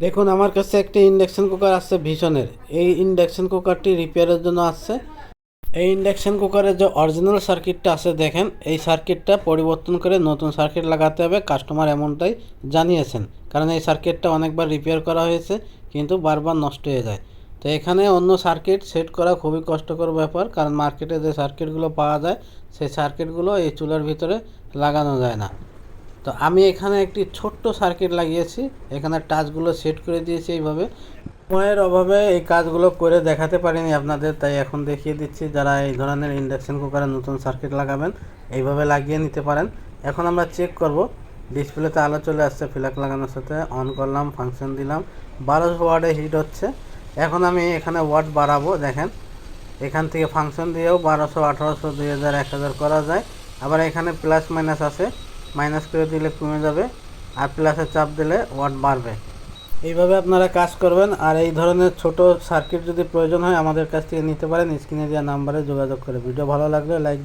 দেখুন আমার কাছে একটি ইন্ডাকশন কুকার আসছে ভিশনের। এই ইন্ডাকশন কুকারটি রিপেয়ারের জন্য আসছে। এই ইন্ডাকশন কুকারের যে অরিজিনাল সার্কিটটা আছে দেখেন, এই সার্কিটটা পরিবর্তন করে নতুন সার্কিট লাগাতে হবে, কাস্টমার এমনটাই জানিয়েছেন। কারণ এই সার্কিটটা অনেকবার রিপেয়ার করা হয়েছে কিন্তু বারবার নষ্ট হয়ে যায়। তো এখানে অন্য সার্কিট সেট করা খুবই কষ্টকর ব্যাপার, কারণ মার্কেটে যে সার্কিটগুলো পাওয়া যায় সেই সার্কিটগুলো এই চুলার ভিতরে লাগানো যায় না। তো আমি এখানে একটি ছোট্ট সার্কিট লাগিয়েছি, এখানে টাচগুলো সেট করে দিয়েছি এইভাবে। সময়ের অভাবে এই কাজগুলো করে দেখাতে পারিনি আপনাদের, তাই এখন দেখিয়ে দিচ্ছি। যারা এই ধরনের ইন্ডাকশন কুকারে নতুন সার্কিট লাগাবেন এইভাবে লাগিয়ে নিতে পারেন। এখন আমরা চেক করব। ডিসপ্লেতে আলো চলে আসছে ফ্ল্যাগ লাগানোর সাথে। অন করলাম, ফাংশন দিলাম, 1200 ওয়াটে হিট হচ্ছে। এখন আমি এখানে ওয়াট বাড়াবো। দেখেন এখান থেকে ফাংশন দিয়েও 1200, 1800, 2000, 1000 করা যায়। আবার এখানে প্লাস মাইনাস আছে, মাইনাস করে দিলে কমে যাবে, আর প্লাসে চাপ দিলে ওয়াট বাড়বে। এইভাবে আপনারা কাজ করবেন। আর এই ধরনের ছোট সার্কিট যদি প্রয়োজন হয় আমাদের কাছ থেকে নিতে পারেন, স্ক্রিনে দেওয়া নাম্বারে যোগাযোগ করে। ভিডিও ভালো লাগলে লাইক